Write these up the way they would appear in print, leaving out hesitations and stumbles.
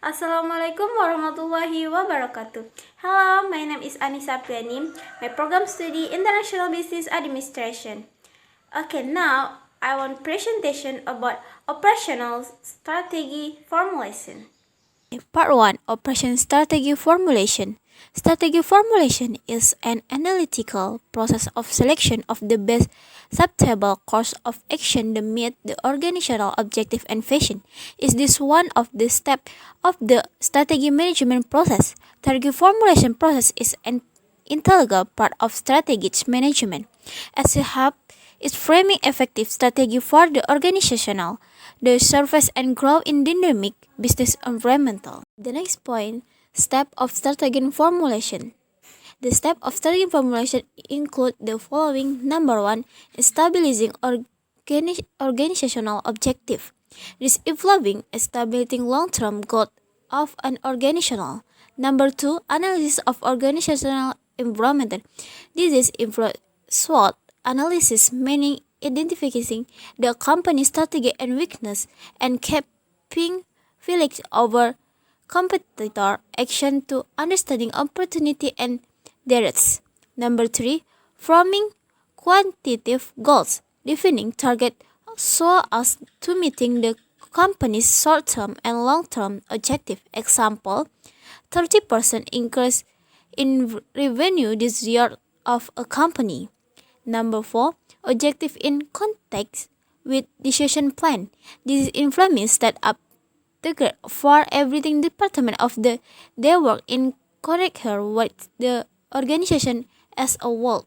Assalamualaikum warahmatullahi wabarakatuh. Hello, my name is Anissa Pianim. My program study International Business Administration. Okay, now I want presentation about operational strategy formulation. Part 1. Operation Strategy Formulation. Strategy formulation is an analytical process of selection of the best suitable course of action to meet the organizational objective and vision. Is this one of the steps of the strategy management process? Strategy formulation process is an integral part of strategic management as it helps is framing effective strategy for the organizational, the surface and grow in dynamic business environmental. The next point, step of strategy formulation. The step of strategy formulation include the following. Number 1, stabilizing organizational objective. This involving establishing long-term goal of an organizational. Number 2, analysis of organizational environment. This is SWOT analysis, meaning identifying the company's strategy and weakness and keeping feelings over competitor action to understanding opportunity and threats. Number 3, forming quantitative goals, defining target so as to meeting the company's short-term and long-term objective. Example, 30% increase in revenue this year of a company. Number 4, objective in context with decision plan. This influence that up the grade for everything department of their work in concur with the organization as a whole.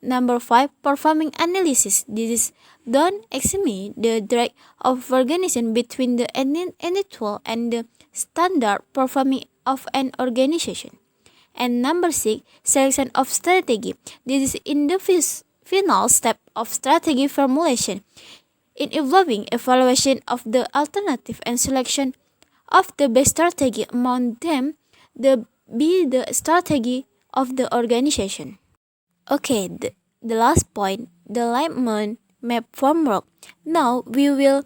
Number 5, performing analysis. This is done examine the direct of organization between the individual and the standard performing of an organization. And number 6, selection of strategy. This is in the final step of strategy formulation, in involving evaluation of the alternative and selection of the best strategy among them, the strategy of the organization. Okay, the last point, the alignment map framework. Now we will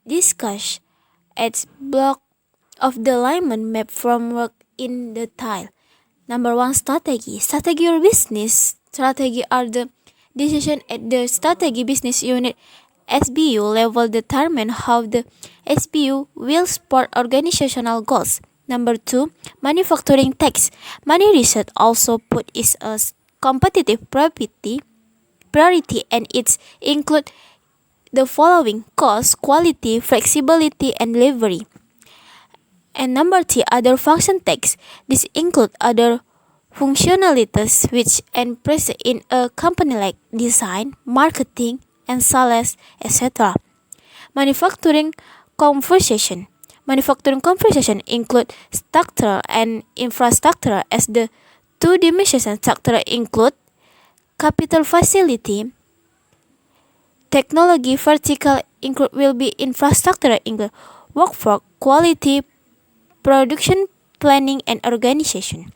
discuss its block of the alignment map framework in detail. Number 1, strategy. Strategy or business strategy are the decision at the strategy business unit SBU level determine how the SBU will support organizational goals. Number 2, manufacturing tax. Money research also put is a competitive priority and it include the following: cost, quality, flexibility, and delivery. And number 3, other function tags. This include other functionalities which and present in a company like design, marketing, and sales, etc. Manufacturing conversation. Manufacturing conversation include structure and infrastructure as the two-dimensional structure include capital facility, technology vertical include will be infrastructure include workforce, quality, production planning and organization.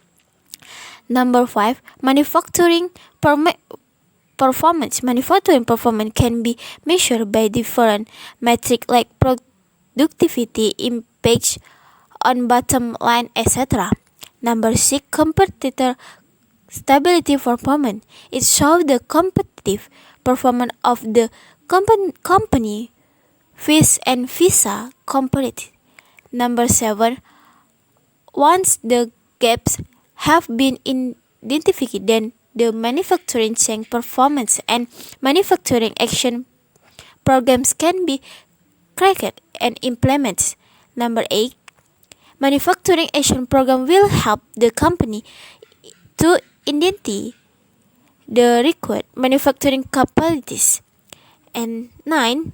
Number 5, manufacturing performance. Manufacturing performance can be measured by different metrics like productivity, impact on bottom line, etc. Number 6, competitor stability performance. It shows the competitive performance of the company vice and versa competitive. Number 7, once the gaps have been identified, then the manufacturing chain performance and manufacturing action programs can be created and implemented. Number 8, manufacturing action program will help the company to identify the required manufacturing capabilities. And 9,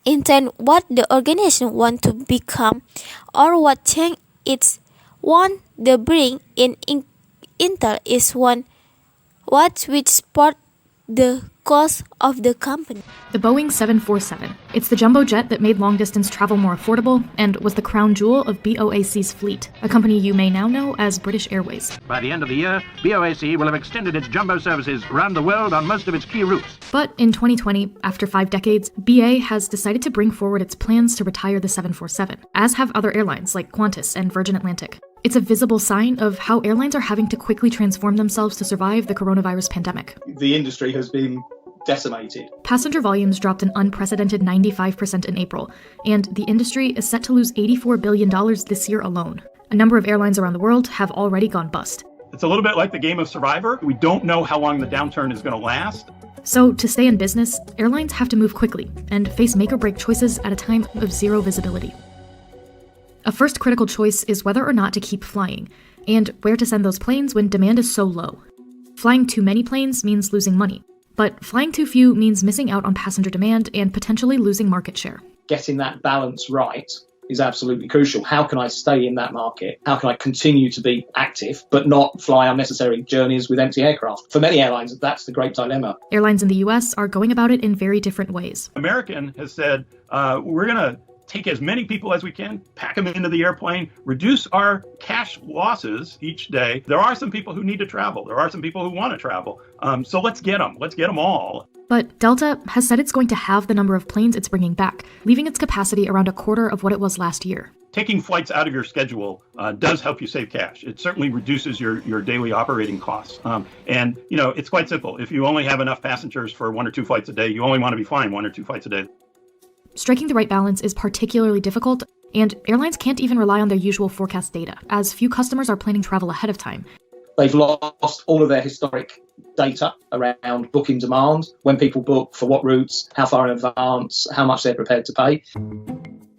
intend what the organization want to become or what change it's want the bring in Intel is one what which sport the cost of the company. The Boeing 747. It's the jumbo jet that made long-distance travel more affordable and was the crown jewel of BOAC's fleet, a company you may now know as British Airways. By the end of the year, BOAC will have extended its jumbo services around the world on most of its key routes. But in 2020, after 5 decades, BA has decided to bring forward its plans to retire the 747, as have other airlines like Qantas and Virgin Atlantic. It's a visible sign of how airlines are having to quickly transform themselves to survive the coronavirus pandemic. The industry has been decimated. Passenger volumes dropped an unprecedented 95% in April, and the industry is set to lose $84 billion this year alone. A number of airlines around the world have already gone bust. It's a little bit like the game of Survivor. We don't know how long the downturn is going to last. So, to stay in business, airlines have to move quickly and face make-or-break choices at a time of zero visibility. A first critical choice is whether or not to keep flying, and where to send those planes when demand is so low. Flying too many planes means losing money, but flying too few means missing out on passenger demand and potentially losing market share. Getting that balance right is absolutely crucial. How can I stay in that market? How can I continue to be active but not fly unnecessary journeys with empty aircraft? For many airlines, that's the great dilemma. Airlines in the US are going about it in very different ways. American has said, we're going to take as many people as we can, pack them into the airplane, reduce our cash losses each day. There are some people who need to travel. There are some people who want to travel. So let's get them. Let's get them all. But Delta has said it's going to halve the number of planes it's bringing back, leaving its capacity around a quarter of what it was last year. Taking flights out of your schedule does help you save cash. It certainly reduces your daily operating costs. And, it's quite simple. If you only have enough passengers for 1 or 2 flights a day, you only want to be flying 1 or 2 flights a day. Striking the right balance is particularly difficult, and airlines can't even rely on their usual forecast data, as few customers are planning travel ahead of time. They've lost all of their historic data around booking demand, when people book, for what routes, how far in advance, how much they're prepared to pay.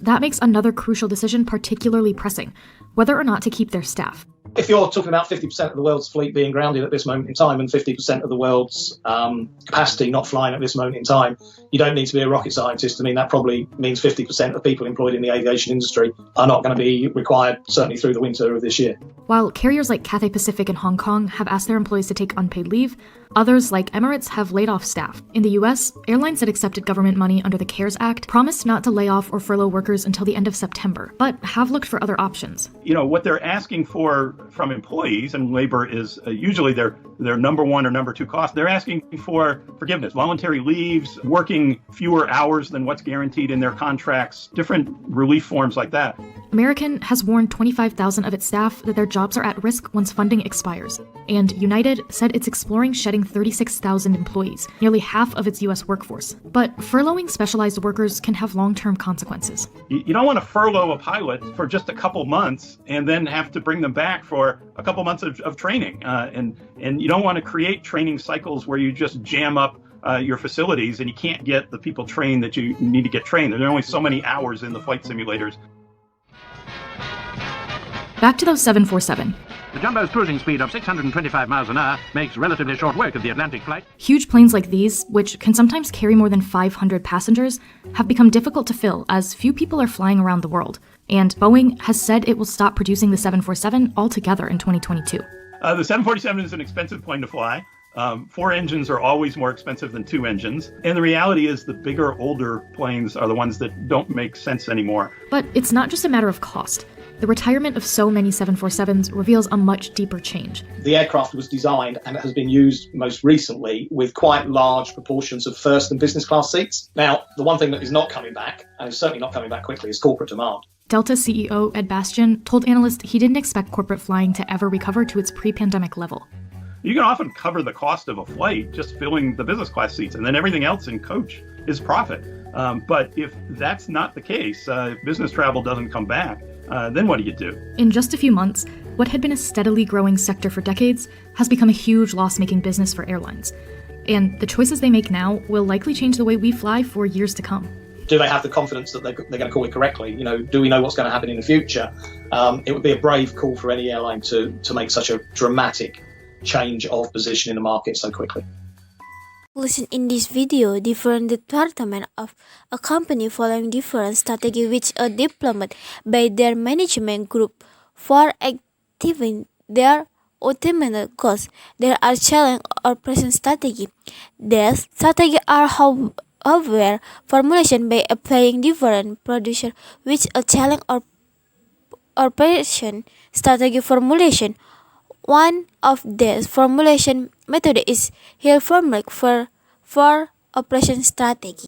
That makes another crucial decision particularly pressing, whether or not to keep their staff. If you're talking about 50% of the world's fleet being grounded at this moment in time and 50% of the world's capacity not flying at this moment in time, you don't need to be a rocket scientist. I mean, that probably means 50% of people employed in the aviation industry are not going to be required, certainly through the winter of this year. While carriers like Cathay Pacific in Hong Kong have asked their employees to take unpaid leave, others, like Emirates, have laid off staff. In the US, airlines that accepted government money under the CARES Act promised not to lay off or furlough workers until the end of September, but have looked for other options. What they're asking for from employees, and labor is usually their number 1 or number 2 cost. They're asking for forgiveness, voluntary leaves, working fewer hours than what's guaranteed in their contracts, different relief forms like that. American has warned 25,000 of its staff that their jobs are at risk once funding expires. And United said it's exploring shedding 36,000 employees, nearly half of its US workforce. But furloughing specialized workers can have long-term consequences. You don't want to furlough a pilot for just a couple months and then have to bring them back for a couple months of training. And you don't want to create training cycles where you just jam up your facilities and you can't get the people trained that you need to get trained. There are only so many hours in the flight simulators. Back to those 747. The jumbo's cruising speed of 625 miles an hour makes relatively short work of the Atlantic flight. Huge planes like these, which can sometimes carry more than 500 passengers, have become difficult to fill as few people are flying around the world. And Boeing has said it will stop producing the 747 altogether in 2022. The 747 is an expensive plane to fly. 4 engines are always more expensive than 2 engines. And the reality is the bigger, older planes are the ones that don't make sense anymore. But it's not just a matter of cost. The retirement of so many 747s reveals a much deeper change. The aircraft was designed and has been used most recently with quite large proportions of first and business class seats. Now, the one thing that is not coming back, and is certainly not coming back quickly, is corporate demand. Delta CEO Ed Bastian told analysts he didn't expect corporate flying to ever recover to its pre-pandemic level. You can often cover the cost of a flight just filling the business class seats, and then everything else in coach is profit. But if that's not the case, if business travel doesn't come back, then what do you do? In just a few months, what had been a steadily growing sector for decades has become a huge loss-making business for airlines. And the choices they make now will likely change the way we fly for years to come. Do they have the confidence that they're going to call it correctly? Do we know what's going to happen in the future? It would be a brave call for any airline to make such a dramatic change of position in the market so quickly. Listen in this video, different departments of a company following different strategy which are deployed by their management group for activating their ultimate goals. There are challenge or present strategy. These strategies are however formulation by applying different producer which a challenge or operation strategy formulation. One of these formulation method is here formula for operation strategy.